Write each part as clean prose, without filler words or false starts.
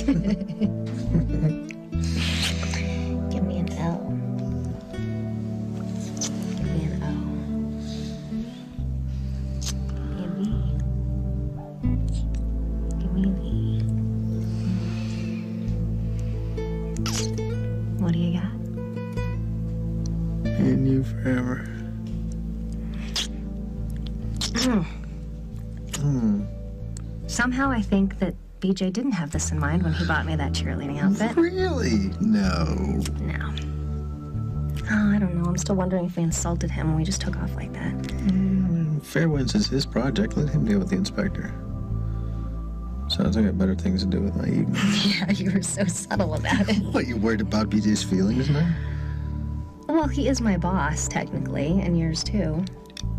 Give me an L. Give me an O. Give me a V. Give me an E. What do you got? Me and you forever. Somehow I think that BJ didn't have this in mind when he bought me that cheerleading outfit. Really? No. No. Oh, I don't know. I'm still wondering if we insulted him when we just took off like that. Fairwinds is his project. Let him deal with the inspector. Sounds like I got better things to do with my evening. Yeah, you were so subtle about it. What, you worried about BJ's feelings now? Well, he is my boss, technically, and yours too.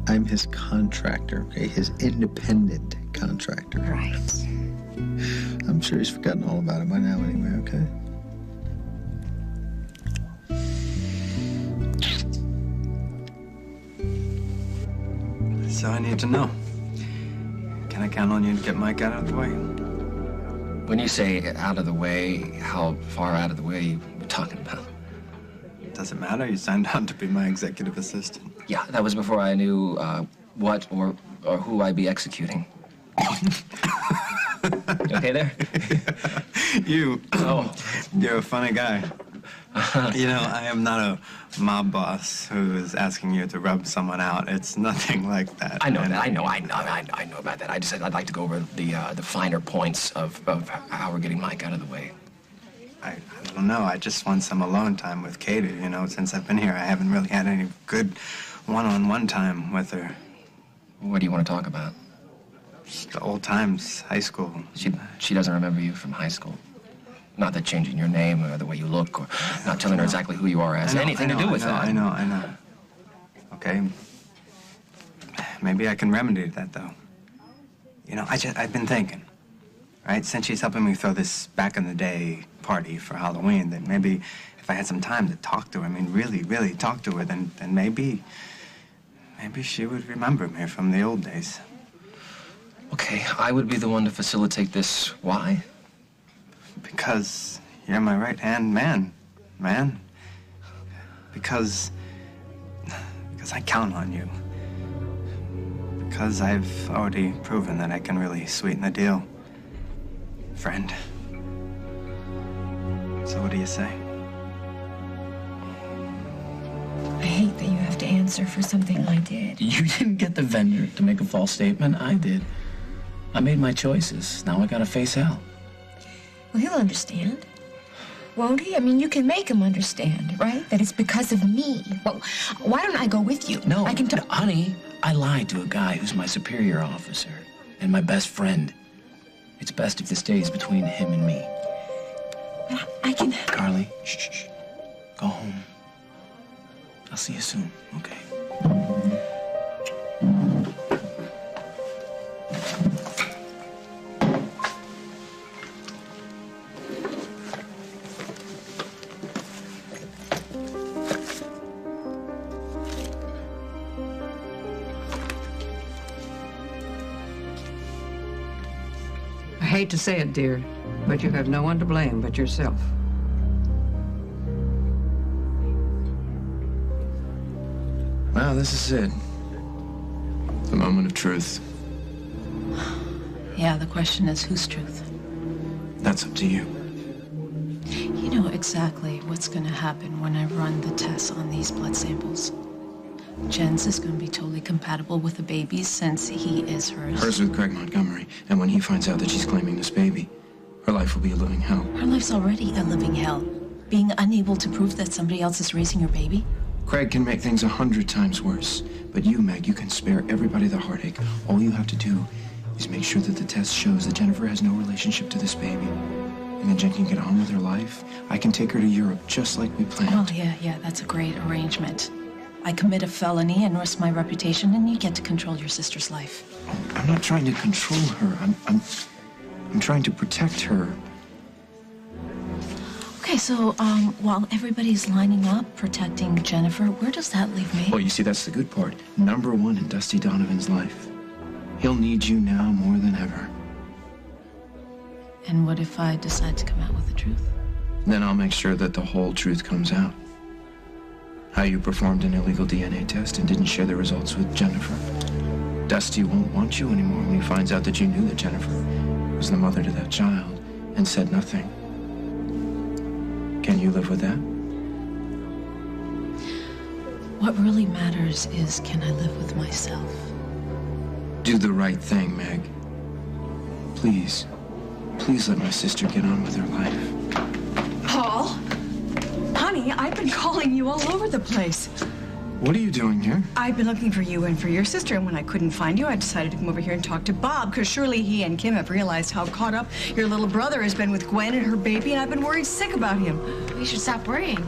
I'm his contractor, okay? His independent contractor. Right. I'm sure he's forgotten all about it by now anyway, okay? So I need to know. Can I count on you to get Mike out of the way? When you say out of the way, how far out of the way are you talking about? Does it matter? You signed on to be my executive assistant. Yeah, that was before I knew what or who I'd be executing. You okay there? You. Oh. You're a funny guy. You know, I am not a mob boss who is asking you to rub someone out. It's nothing like that. I know that. I know about that. I just said I'd like to go over the finer points of how we're getting Mike out of the way. I don't know. I just want some alone time with Katie. You know, since I've been here, I haven't really had any good one-on-one time with her. What do you want to talk about? Just the old times, high school. She doesn't remember you from high school. Not that changing your name or the way you look or not telling her exactly who you are has anything to do with that. I know. Okay. Maybe I can remedy that, though. You know, I've been thinking, right? Since she's helping me throw this back-in-the-day party for Halloween, that maybe if I had some time to talk to her, I mean, really talk to her, then maybe she would remember me from the old days. Okay, I would be the one to facilitate this. Why? Because you're my right-hand man. Because I count on you. Because I've already proven that I can really sweeten the deal. Friend. So what do you say? I hate that you have to answer for something I did. You didn't get the vendor to make a false statement. I did. I made my choices. Now I gotta face hell. Well, he'll understand. Won't he? I mean, you can make him understand, right? That it's because of me. Well, why don't I go with you? No, I can honey, I lied to a guy who's my superior officer and my best friend. It's best if this stays between him and me. But I can... Carly, shh. Go home. I'll see you soon, okay? I hate to say it, dear, but you have no one to blame but yourself. Wow, this is it. The moment of truth. Yeah, the question is, whose truth? That's up to you. You know exactly what's going to happen when I run the tests on these blood samples. Jen's is going to be totally compatible with the baby's since he is hers. Hers with Craig Montgomery. And when he finds out that she's claiming this baby, her life will be a living hell. Her life's already a living hell. Being unable to prove that somebody else is raising your baby. Craig can make things 100 times worse. But you, Meg, you can spare everybody the heartache. All you have to do is make sure that the test shows that Jennifer has no relationship to this baby. And then Jen can get on with her life. I can take her to Europe just like we planned. Oh, yeah, that's a great arrangement. I commit a felony and risk my reputation, and you get to control your sister's life. I'm not trying to control her. I'm trying to protect her. Okay, so, while everybody's lining up, protecting Jennifer, where does that leave me? Well, you see, that's the good part. Number one in Dusty Donovan's life. He'll need you now more than ever. And what if I decide to come out with the truth? Then I'll make sure that the whole truth comes out. How you performed an illegal DNA test and didn't share the results with Jennifer. Dusty won't want you anymore when he finds out that you knew that Jennifer was the mother to that child and said nothing. Can you live with that? What really matters is, can I live with myself? Do the right thing, Meg. Please. Please let my sister get on with her life. Paul? Honey, I've been calling you all over the place. What are you doing here? I've been looking for you and for your sister, and when I couldn't find you, I decided to come over here and talk to Bob, because surely he and Kim have realized how caught up your little brother has been with Gwen and her baby, and I've been worried sick about him. We should stop worrying.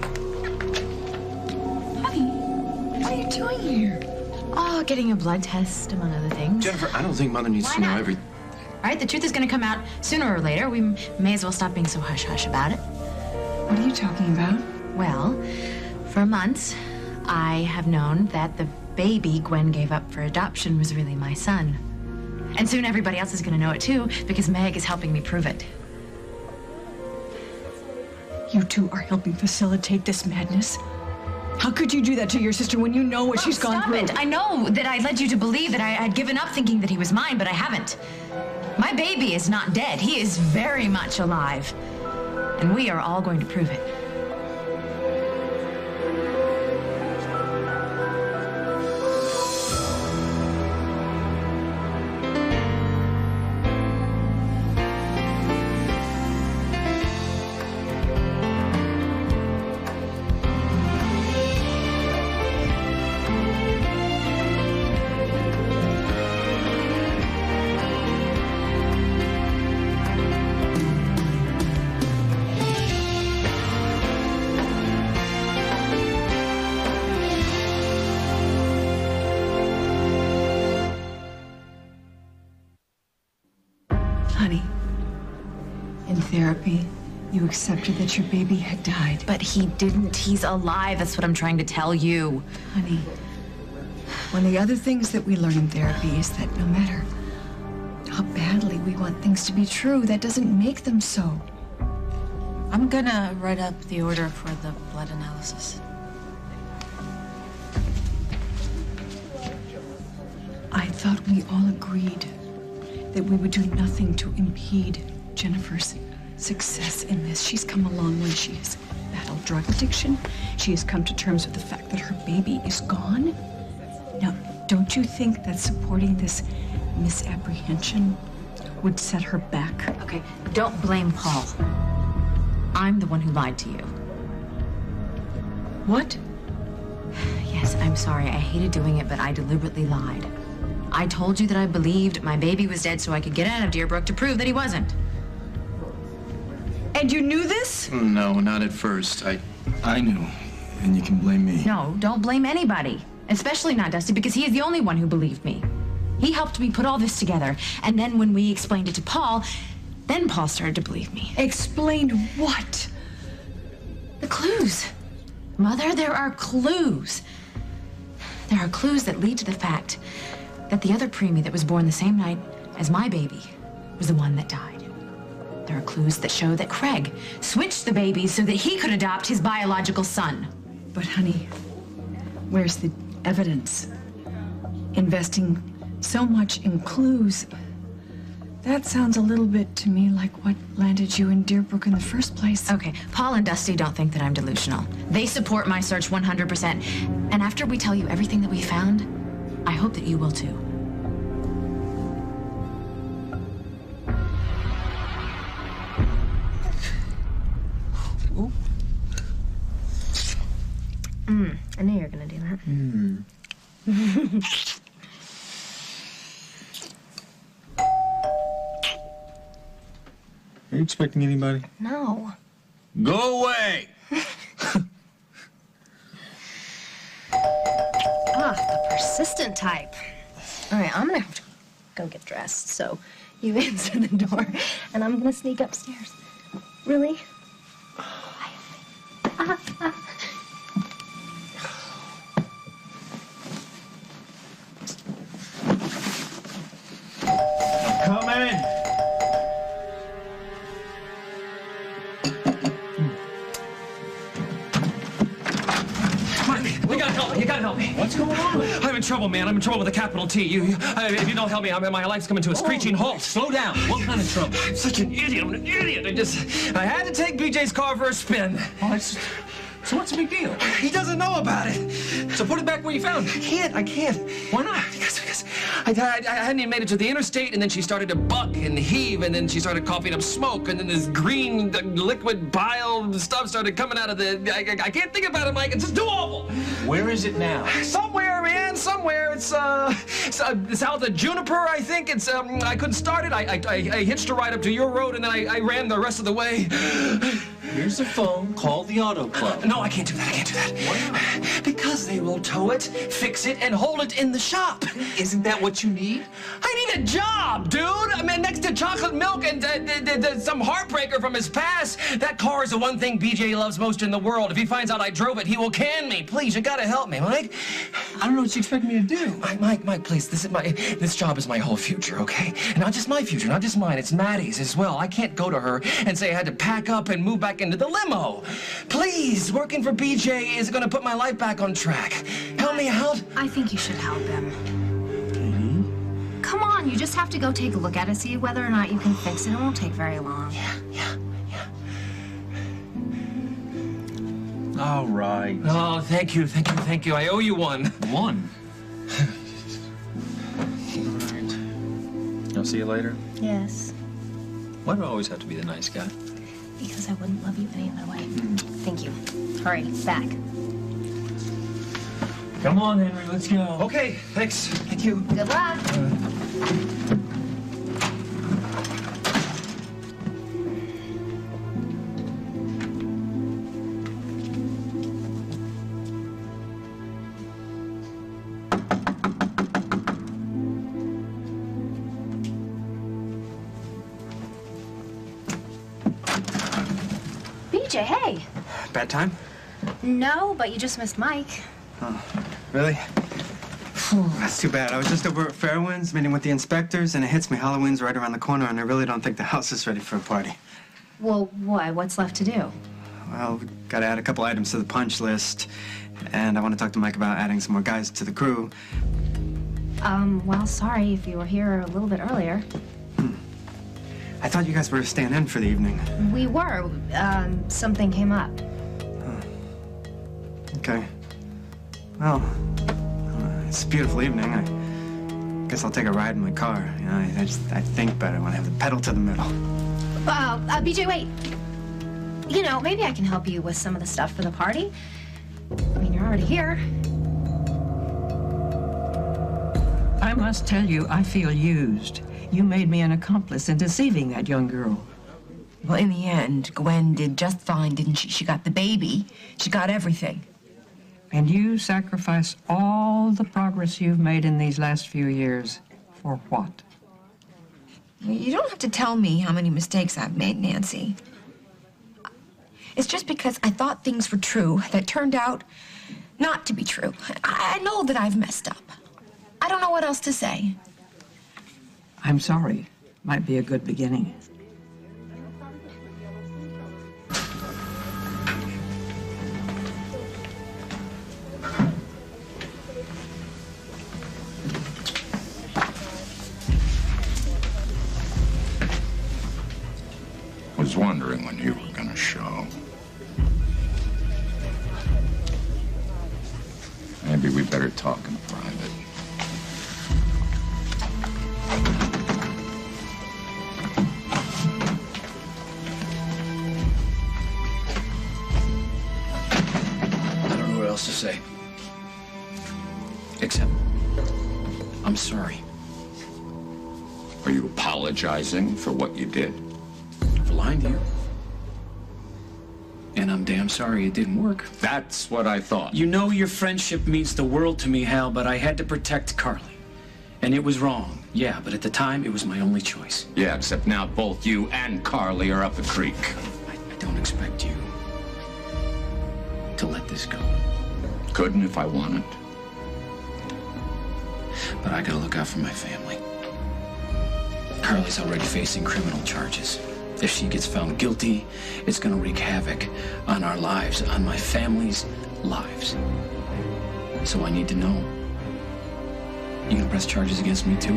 Honey, what are you doing here? Oh, getting a blood test, among other things. Jennifer, I don't think Mother needs to know everything. All right, the truth is going to come out sooner or later. We may as well stop being so hush-hush about it. What are you talking about? Well, for months, I have known that the baby Gwen gave up for adoption was really my son. And soon everybody else is going to know it too, because Meg is helping me prove it. You two are helping facilitate this madness. How could you do that to your sister when you know what she's gone through? Stop it! I know that I led you to believe that I had given up thinking that he was mine, but I haven't. My baby is not dead. He is very much alive. And we are all going to prove it. Honey, in therapy, you accepted that your baby had died. But he didn't. He's alive. That's what I'm trying to tell you. Honey, one of the other things that we learn in therapy is that no matter how badly we want things to be true, that doesn't make them so. I'm gonna write up the order for the blood analysis. I thought we all agreed that we would do nothing to impede Jennifer's success in this. She's come a long way. She has battled drug addiction. She has come to terms with the fact that her baby is gone. Now, don't you think that supporting this misapprehension would set her back? Okay, don't blame Paul. I'm the one who lied to you. What? Yes, I'm sorry. I hated doing it, but I deliberately lied. I told you that I believed my baby was dead so I could get out of Deerbrook to prove that he wasn't. And you knew this? No, not at first. I knew, and you can blame me. No, don't blame anybody. Especially not Dusty, because he is the only one who believed me. He helped me put all this together. And then when we explained it to Paul, then Paul started to believe me. Explained what? The clues. Mother, there are clues. There are clues that lead to the fact that the other preemie that was born the same night as my baby was the one that died. There are clues that show that Craig switched the babies so that he could adopt his biological son. But honey, where's the evidence? Investing so much in clues, that sounds a little bit to me like what landed you in Deerbrook in the first place. Okay, Paul and Dusty don't think that I'm delusional. They support my search 100%. And after we tell you everything that we found, I hope that you will too. I knew you were gonna do that. Are you expecting anybody? No. Go away! The persistent type. All right, I'm gonna have to go get dressed, so you answer the door, and I'm gonna sneak upstairs. Really? Come in! gotta help me. You gotta help me. What's going on? I'm in trouble, man. I'm in trouble with a capital T. If you don't help me, my life's coming to a screeching halt. Slow down. What kind of trouble? I'm such an idiot. I'm an idiot. I had to take BJ's car for a spin. Oh, so what's the big deal? He doesn't know about it. So put it back where you found it. I can't. Why not? Because I hadn't even made it to the interstate, and then she started to buck and heave, and then she started coughing up smoke, and then this green liquid bile stuff started coming out of the... I can't think about it, Mike. It's just too awful. Where is it now? Somewhere, man. Somewhere. It's south of Juniper, I think. It's I couldn't start it. I hitched a ride up to your road, and then I ran the rest of the way. Here's the phone. Call the auto club. No, I can't do that. I can't do that. Why not? Because they will tow it, fix it, and hold it in the shop. Isn't that what you need? I need a job, dude. I mean, next to chocolate milk and some heartbreaker from his past, that car is the one thing BJ loves most in the world. If he finds out I drove it, he will can me. Please, you gotta help me, Mike. I don't know what you expect me to do. Mike, please. This job is my whole future, okay? And not just my future, not just mine. It's Maddie's as well. I can't go to her and say I had to pack up and move back into the limo. Please, working for BJ is gonna put my life back on track. Help me out. I think you should help him. Come on, you just have to go take a look at it, see whether or not you can fix it. It won't take very long. Yeah. All right. Oh, thank you. I owe you one. One? All right. I'll see you later. Yes. Why do I always have to be the nice guy? Because I wouldn't love you any other way. Thank you. Hurry, back. Come on, Henry, let's go. Okay, thanks. Thank you. Good luck. BJ, hey. Bad time? No, but you just missed Mike. Oh, really? Whew, that's too bad. I was just over at Fairwinds meeting with the inspectors, and it hits me Halloween's right around the corner, and I really don't think the house is ready for a party. Well, what? What's left to do? Well, gotta add a couple items to the punch list, and I want to talk to Mike about adding some more guys to the crew. Well, sorry if you were here a little bit earlier. I thought you guys were staying in for the evening. We were. Something came up. Okay. Well, it's a beautiful evening. I guess I'll take a ride in my car. You know, I think better when I have the pedal to the metal. BJ, wait. You know, maybe I can help you with some of the stuff for the party. I mean, you're already here. I must tell you, I feel used. You made me an accomplice in deceiving that young girl. Well, in the end, Gwen did just fine, didn't she? She got the baby. She got everything. And you sacrificed all the progress you've made in these last few years for what? You don't have to tell me how many mistakes I've made, Nancy. It's just because I thought things were true that turned out not to be true. I know that I've messed up. I don't know what else to say. I'm sorry. Might be a good beginning. Was wondering when you were gonna show. Maybe we better talk in private. I don't know what else to say. Except, I'm sorry. Are you apologizing for what you did? For lying to you. And I'm damn sorry it didn't work. That's what I thought. You know your friendship means the world to me, Hal, but I had to protect Carly. And it was wrong, yeah, but at the time, it was my only choice. Yeah, except now both you and Carly are up the creek. I don't expect you to let this go. Couldn't if I wanted. But I gotta look out for my family. Carly's already facing criminal charges. If she gets found guilty, it's gonna wreak havoc on our lives, on my family's lives. So I need to know. You gonna press charges against me, too?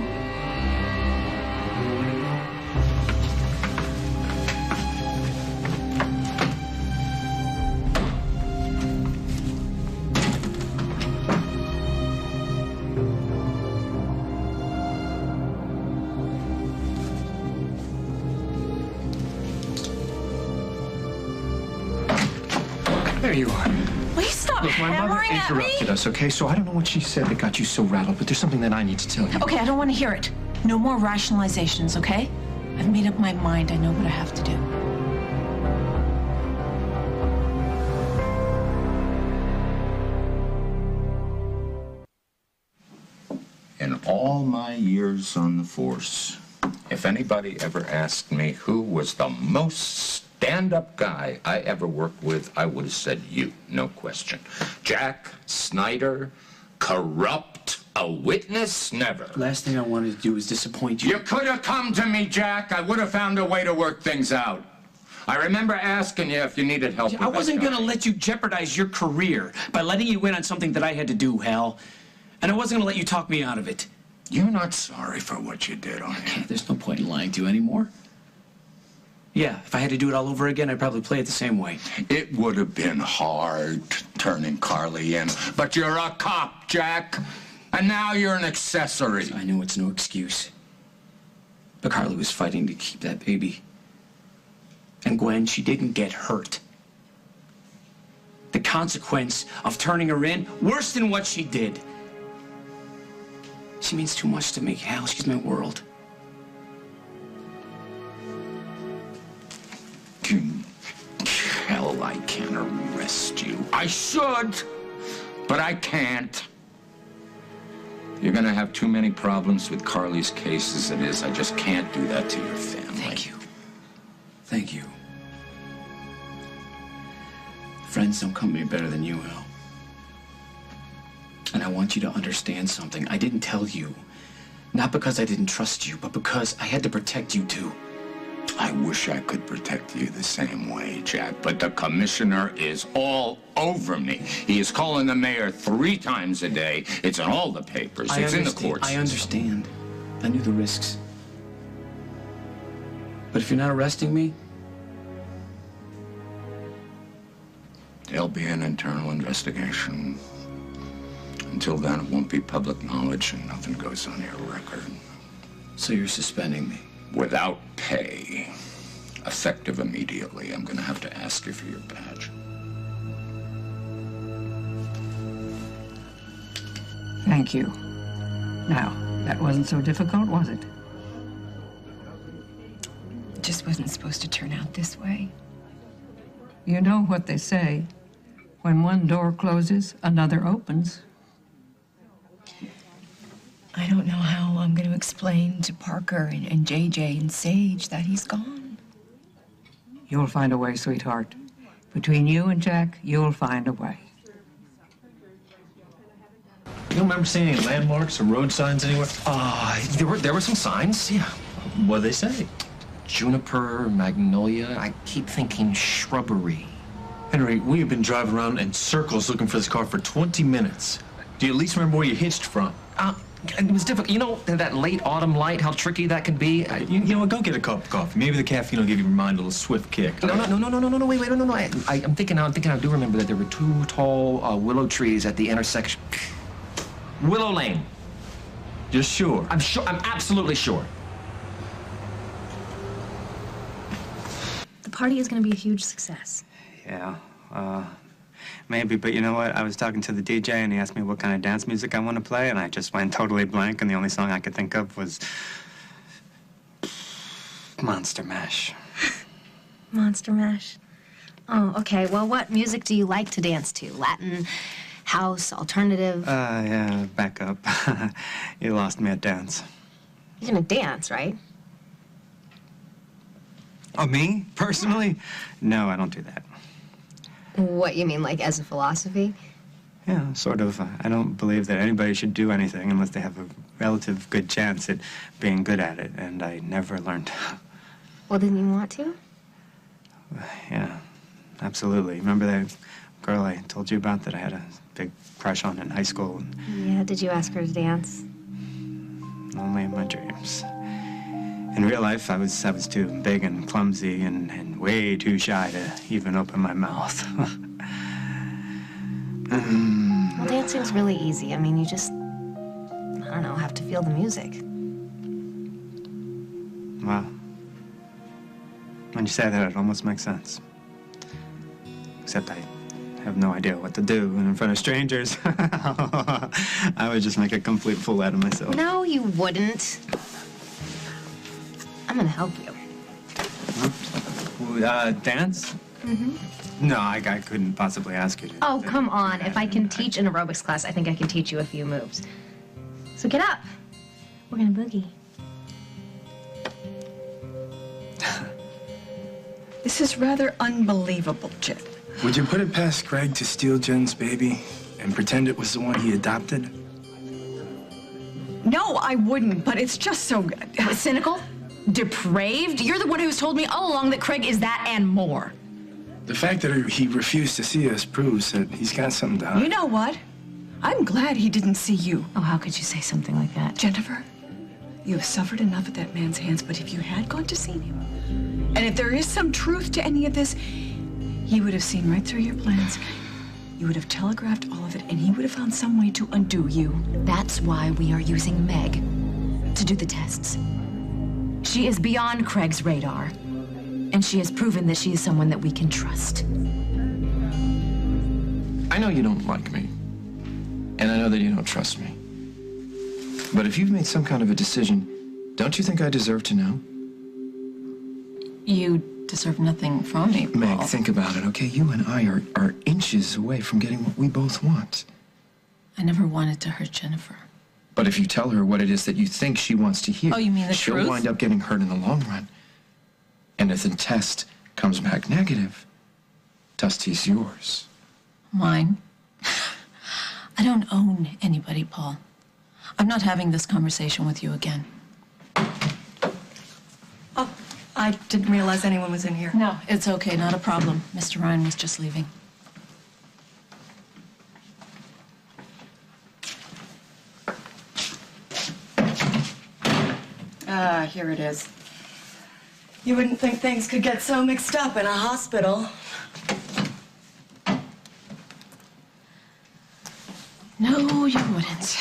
There you are. Will you stop Look, my mother hammering at me? interrupted us, okay? So I don't know what she said that got you so rattled, but there's something that I need to tell you. Okay, I don't want to hear it. No more rationalizations, okay? I've made up my mind. I know what I have to do. In all my years on the force, if anybody ever asked me who was the most stand-up guy I ever worked with, I would have said you, no question. Jack Snyder, corrupt, a witness, never. Last thing I wanted to do was disappoint you. You could have come to me, Jack. I would have found a way to work things out. I remember asking you if you needed help with I wasn't that gonna let you jeopardize your career by letting you in on something that I had to do, Hal. And I wasn't gonna let you talk me out of it. You're not sorry for what you did, are you? There's no point in lying to you anymore. Yeah, if I had to do it all over again, I'd probably play it the same way. It would have been hard turning Carly in, but you're a cop, Jack. And now you're an accessory. I know it's no excuse. But Carly was fighting to keep that baby. And Gwen, she didn't get hurt. The consequence of turning her in, worse than what she did. She means too much to me, Hal. She's my world. Hell, I can't arrest you. I should, but I can't. You're gonna have too many problems with Carly's case as it is. I just can't do that to your family. Thank you. Thank you. Friends don't come to me better than you, Hal. And I want you to understand something. I didn't tell you. Not because I didn't trust you, but because I had to protect you, too. I wish I could protect you the same way, Jack, but the commissioner is all over me. He is calling the mayor 3 times a day. It's in all the papers. It's in the courts. I understand. I knew the risks. But if you're not arresting me, there'll be an internal investigation. Until then, it won't be public knowledge and nothing goes on your record. So you're suspending me? Without pay. Effective immediately. I'm gonna have to ask you for your badge. Thank you. Now, that wasn't so difficult, was it? It just wasn't supposed to turn out this way. You know what they say. When one door closes, another opens. I don't know how I'm going to explain to Parker and JJ and Sage that he's gone. You'll find a way, sweetheart. Between you and Jack, you'll find a way. You don't remember seeing any landmarks or road signs anywhere? There were some signs, yeah. What'd they say? Juniper, magnolia. I keep thinking shrubbery. Henry, we have been driving around in circles looking for this car for 20 minutes. Do you at least remember where you hitched from? It was difficult. You know, that late autumn light, how tricky that can be. You know what? Go get a cup of coffee. Maybe the caffeine will give your mind a little swift kick. No, wait, no. I'm thinking I do remember that there were 2 tall willow trees at the intersection. Willow Lane. You're sure? I'm sure. I'm absolutely sure. The party is going to be a huge success. Yeah, maybe, but you know what? I was talking to the DJ and he asked me what kind of dance music I want to play, and I just went totally blank, and the only song I could think of was Monster Mash. Monster Mash. Oh, okay. Well, what music do you like to dance to? Latin, house, alternative? Yeah, back up. You lost me at dance. You're gonna dance, right? Oh, me? Personally? No, I don't do that. What, you mean, like, as a philosophy? Yeah, sort of. I don't believe that anybody should do anything unless they have a relative good chance at being good at it, and I never learned. Well, didn't you want to? Yeah, absolutely. Remember that girl I told you about that I had a big crush on in high school. Yeah, did you ask her to dance? Only in my dreams. In real life, I was too big and clumsy and way too shy to even open my mouth. Well, dancing's really easy. I mean, you just, I don't know, have to feel the music. Well, when you say that, it almost makes sense. Except I have no idea what to do in front of strangers. I would just make a complete fool out of myself. No, you wouldn't. I'm gonna help you. Dance? Mm-hmm. No, I couldn't possibly ask you to. Oh, come on. If I can teach an aerobics class, I think I can teach you a few moves. So get up. We're gonna boogie. This is rather unbelievable, Jen. Would you put it past Craig to steal Jen's baby and pretend it was the one he adopted? No, I wouldn't, but it's just so... Cynical? Depraved? You're the one who's told me all along that Craig is that and more. The fact that he refused to see us proves that he's got something to hide. You know what? I'm glad he didn't see you. Oh, how could you say something like that? Jennifer, you have suffered enough at that man's hands, but if you had gone to see him, and if there is some truth to any of this, he would have seen right through your plans. You would have telegraphed all of it, and he would have found some way to undo you. That's why we are using Meg to do the tests. She is beyond Craig's radar, and she has proven that she is someone that we can trust. I know you don't like me, and I know that you don't trust me. But if you've made some kind of a decision, don't you think I deserve to know? You deserve nothing from me, Paul. Meg, think about it, okay? You and I are inches away from getting what we both want. I never wanted to hurt Jennifer. But if you tell her what it is that you think she wants to hear, Oh, you mean the she'll truth? wind up getting hurt in the long run. And if the test comes back negative, Dusty's yours. Mine? I don't own anybody, Paul. I'm not having this conversation with you again. Oh, I didn't realize anyone was in here. No, it's okay, not a problem. Mr. Ryan was just leaving. Ah, here it is. You wouldn't think things could get so mixed up in a hospital. No, you wouldn't.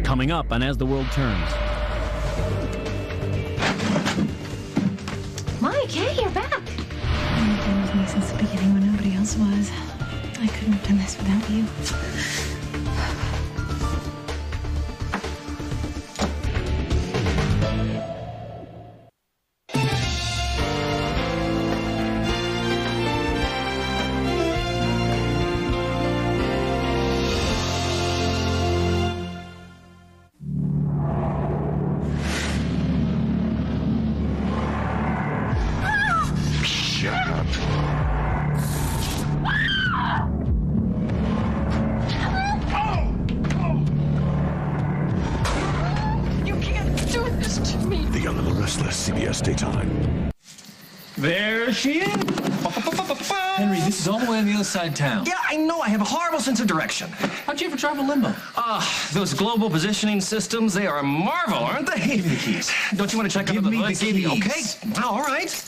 Coming up on As the World Turns. Mike, hey, you're back. You've been with me since the beginning when nobody else was. I couldn't have done this without you. CBS Daytime. There she is. Henry, this is all the way on the other side of town. Yeah, I know. I have a horrible sense of direction. How'd you ever drive a limo? Those global positioning systems, they are a marvel, aren't they? Give me the keys. Don't you want to check out Give the me the keys. Okay, all right.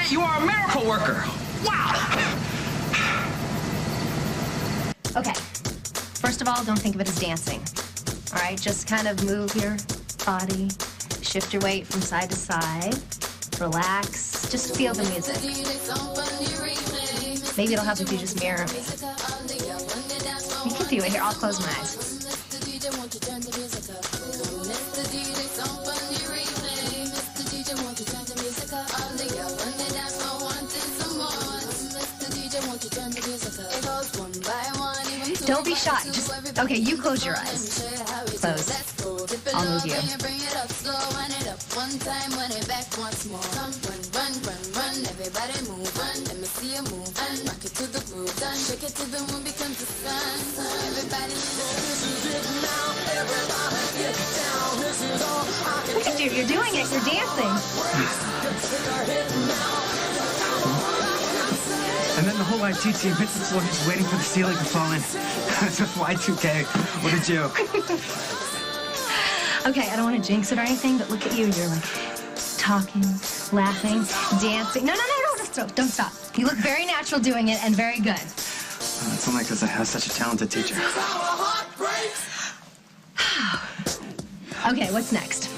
Janet, you are a miracle worker. Wow. Okay. First of all, don't think of it as dancing. All right, just kind of move your body, shift your weight from side to side, relax, just feel the music. Maybe it'll help if you just mirror me. You can do it. Here, I'll close my eyes. Don't be shy. Just, okay, you close your eyes. Close. I'll move you. Look at you, you're doing it, you're dancing. And then the whole ATWT hits the floor just waiting for the ceiling to fall in. Y2K, what a joke. Okay, I don't want to jinx it or anything, but look at you. You're like talking, laughing, dancing. No, don't stop. You look very natural doing it and very good. It's only because I have such a talented teacher. Okay, what's next?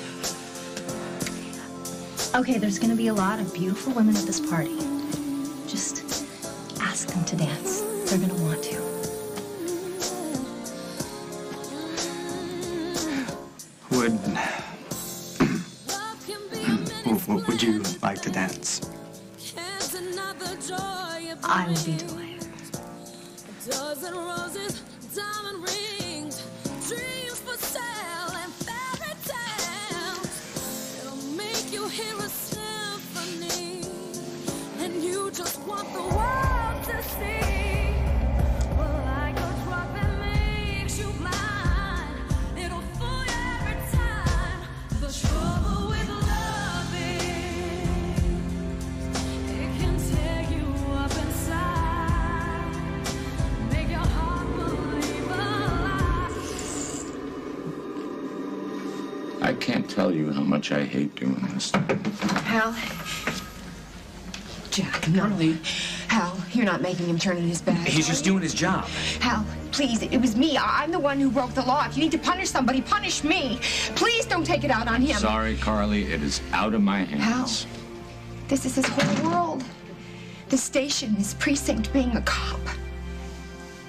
Okay, there's going to be a lot of beautiful women at this party. Just ask them to dance. They're going to want to. Would you like to dance? I will be delighted. Just want the world to see. Like a drug that makes you blind. It'll fool you every time. The trouble with love is it can tear you up inside. Make your heart believe a lie. I can't tell you how much I hate doing this. Hal? Jack, not only. Hal, you're not making him turn in his back. He's just doing his job. Hal, please, it was me. I'm the one who broke the law. If you need to punish somebody, punish me. Please don't take it out on him. Sorry, Carly, it is out of my hands. Hal, this is his whole world. The station, his precinct, being a cop.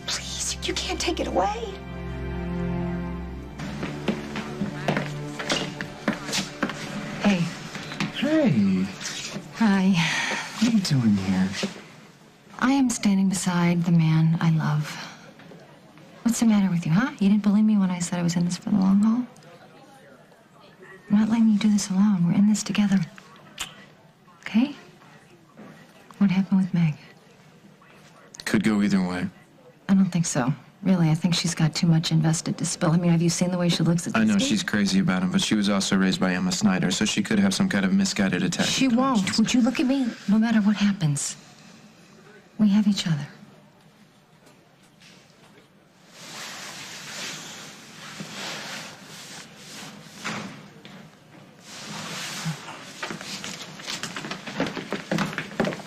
Please, you can't take it away. Hey. Hey. Hi. What are you doing here? I am standing beside the man I love. What's the matter with you, huh? You didn't believe me when I said I was in this for the long haul? I'm not letting you do this alone. We're in this together. Okay? What happened with Meg? Could go either way. I don't think so. Really, I think she's got too much invested to spill. I mean, have you seen the way she looks at this I know game? she's crazy about him, but she was also raised by Emma Snyder, so she could have some kind of misguided attack. She won't. Would you look at me? No matter what happens, we have each other.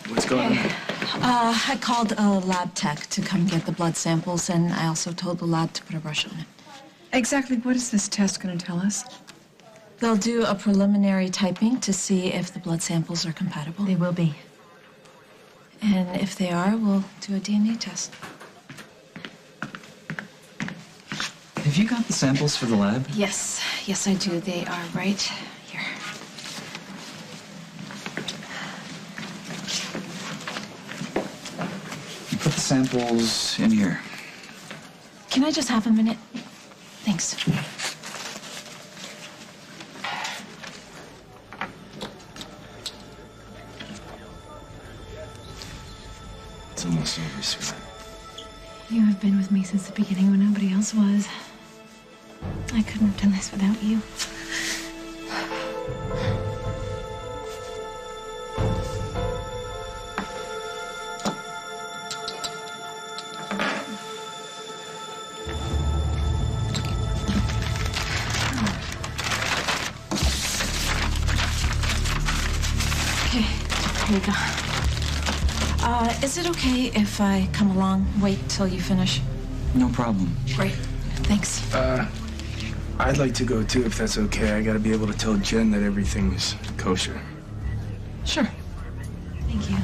What's going on? I called a lab tech to come get the blood samples, and I also told the lab to put a brush on it. Exactly what is this test going to tell us? They'll do a preliminary typing to see if the blood samples are compatible. They will be. And if they are, we'll do a DNA test. Have you got the samples for the lab? Yes, I do. They are right here. You put the samples in here. Can I just have a minute? Thanks. It's almost over, sweetheart. You have been with me since the beginning when nobody else was. I couldn't have done this without you. Okay, here you go. Is it okay if I come along, wait till you finish? No problem. Great. Thanks. I'd like to go too, if that's okay. I gotta be able to tell Jen that everything is kosher. Sure. Thank you.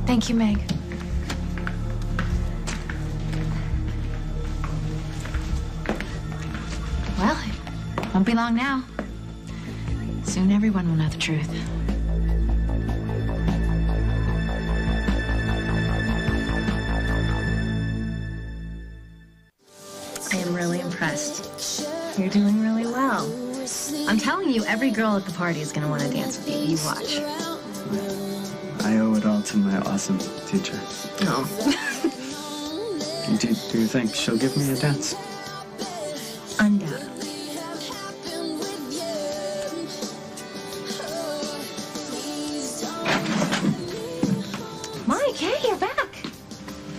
Thank you, Meg. Well, it won't be long now. Soon everyone will know the truth. I am really impressed. You're doing really well. I'm telling you, every girl at the party is going to want to dance with you. You watch. I owe it all to my awesome teacher. No. Do you think she'll give me a dance? Undoubtedly. Mike, hey, you're back.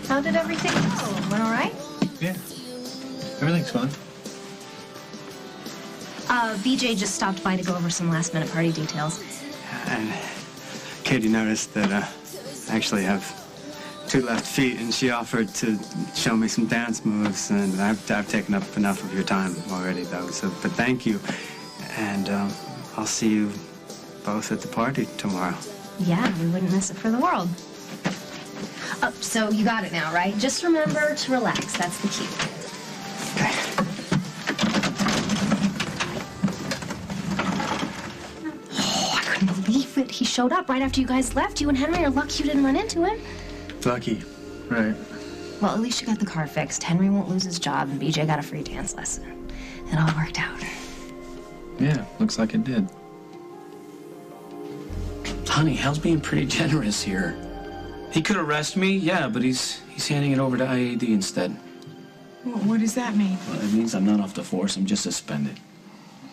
How did everything go? Went all right? Yeah. Everything's fine. BJ just stopped by to go over some last-minute party details. And Katie noticed that I actually have 2 left feet, and she offered to show me some dance moves. And I've taken up enough of your time already, though. But thank you, and I'll see you both at the party tomorrow. Yeah, we wouldn't miss it for the world. Oh, so you got it now, right? Just remember to relax. That's the key. Okay. Oh, I couldn't believe it. He showed up right after you guys left. You and Henry are lucky you didn't run into him. Lucky, right? Well, at least you got the car fixed. Henry won't lose his job, and BJ got a free dance lesson. It all worked out. Yeah, looks like it did. Honey, Hal's being pretty generous here. He could arrest me, yeah, but he's handing it over to IAD instead. What does that mean? Well, it means I'm not off the force. I'm just suspended.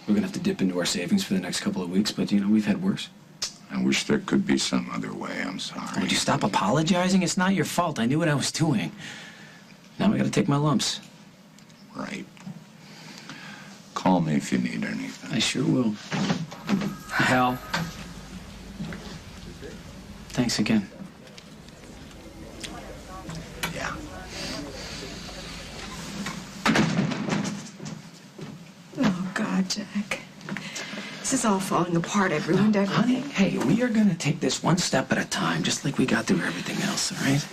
We're gonna have to dip into our savings for the next couple of weeks, but, you know, we've had worse. I wish there could be some other way. I'm sorry. Would you stop apologizing? It's not your fault. I knew what I was doing. Now I gotta take my lumps. Right. Call me if you need anything. I sure will. Hal. Thanks again. Yeah. Oh, God, Jack. This is all falling apart. I've ruined everything. Honey, hey, we are gonna take this one step at a time, just like we got through everything else, all right?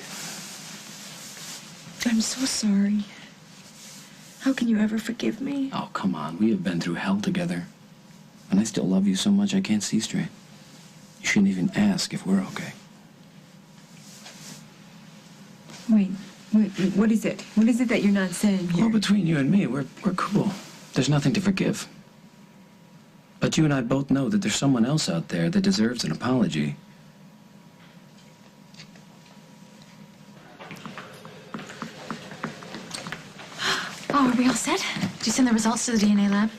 I'm so sorry. How can you ever forgive me? Oh, come on. We have been through hell together. And I still love you so much I can't see straight. You shouldn't even ask if we're okay. Wait, what is it? What is it that you're not saying here? Well, between you and me, we're cool. There's nothing to forgive. But you and I both know that there's someone else out there that deserves an apology. Oh, are we all set? Did you send the results to the DNA lab?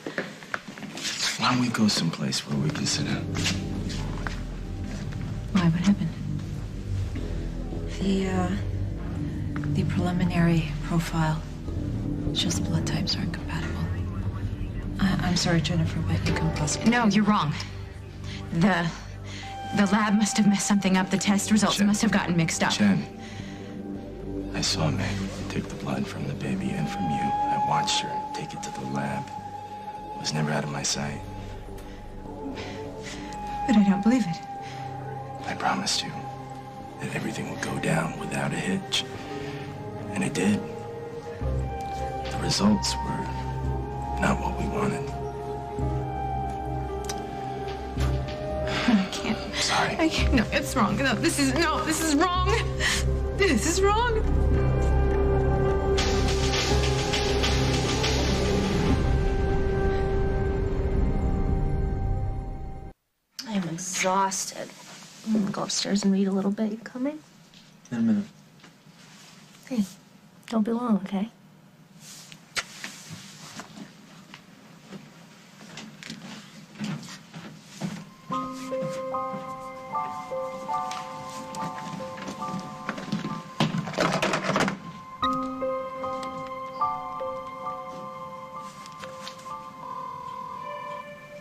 Why don't we go someplace where we can sit down? Why? What happened? The preliminary profile shows the blood types aren't compatible. I'm sorry, Jennifer, but you can possibly... No, you're wrong. The lab must have messed something up. The test results must have gotten mixed up. Jen, I saw Meg take the blood from the baby and from you. I watched her take it to the lab. It was never out of my sight. But I don't believe it. I promised you that everything would go down without a hitch. And it did. The results were not what we wanted. I can't. Sorry. I can't. No, it's wrong. No, this is wrong. This is wrong. I am exhausted. I'm gonna go upstairs and read a little bit. You coming? In a minute. Hey, don't be long, okay?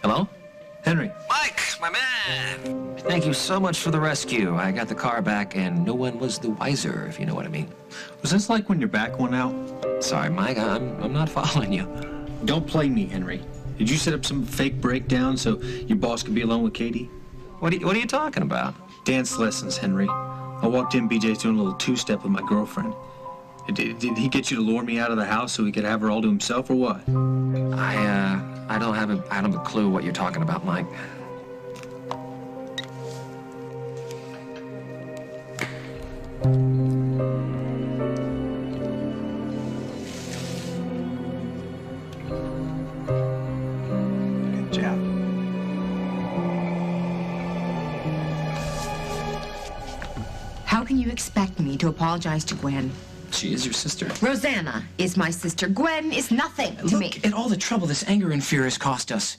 Hello? Henry. Mike, my man. Thank you so much for the rescue. I got the car back and no one was the wiser, if you know what I mean. Was this like when your back went out? Sorry, Mike, I'm not following you. Don't play me, Henry. Did you set up some fake breakdown so your boss could be alone with Katie? What are you talking about? Dance lessons, Henry. I walked in, BJ's doing a little two-step with my girlfriend. Did he get you to lure me out of the house so he could have her all to himself, or what? I don't have a clue what you're talking about, Mike. Jeff. How can you expect me to apologize to Gwen? She is your sister. Rosanna is my sister. Gwen is nothing to me. Look at all the trouble this anger and fear has cost us.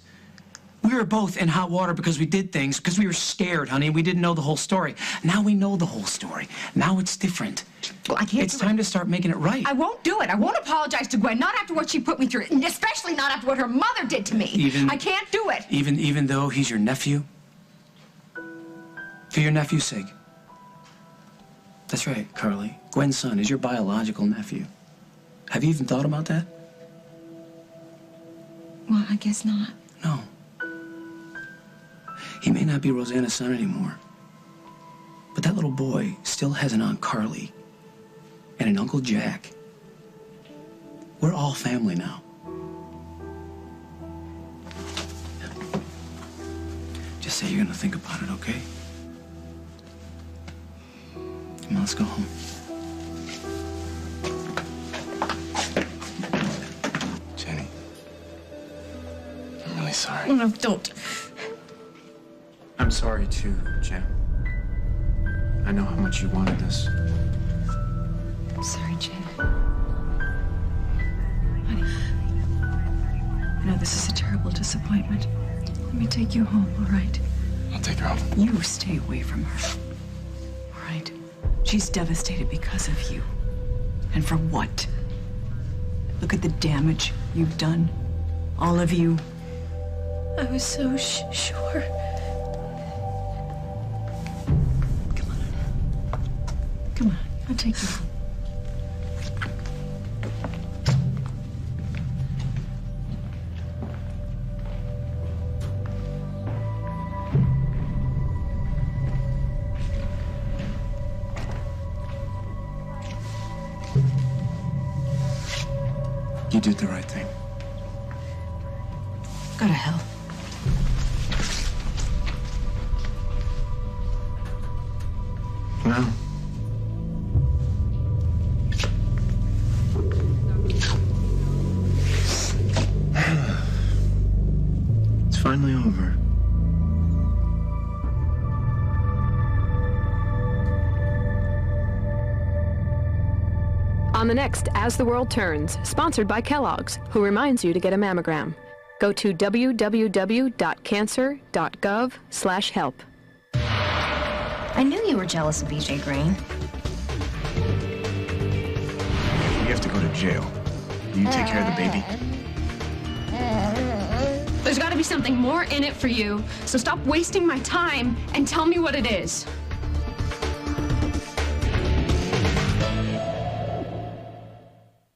We were both in hot water because we did things, because we were scared, honey, and we didn't know the whole story. Now we know the whole story. Now it's different. Well, I can't. It's time to start making it right. I won't do it. I won't apologize to Gwen, not after what she put me through, and especially not after what her mother did to me. I can't do it. Even though he's your nephew? For your nephew's sake. That's right, Carly. Gwen's son is your biological nephew. Have you even thought about that? Well, I guess not. No. He may not be Rosanna's son anymore. But that little boy still has an Aunt Carly and an Uncle Jack. We're all family now. Just say you're gonna think about it, okay? Come on, let's go home. Jenny. I'm really sorry. No, don't. I'm sorry too, Jen. I know how much you wanted this. I'm sorry, Jen. Honey, I know this is a terrible disappointment. Let me take you home, all right? I'll take her home. You stay away from her. All right? She's devastated because of you. And for what? Look at the damage you've done. All of you. I was so sure. Come on, I'll take you home. You did the right thing. Go to hell. Well. It's finally over. On the next As the World Turns, sponsored by Kellogg's, who reminds you to get a mammogram. Go to www.cancer.gov/help. I knew you were jealous of BJ Green. You have to go to jail. Will you take care of the baby? There's got to be something more in it for you, so stop wasting my time and tell me what it is.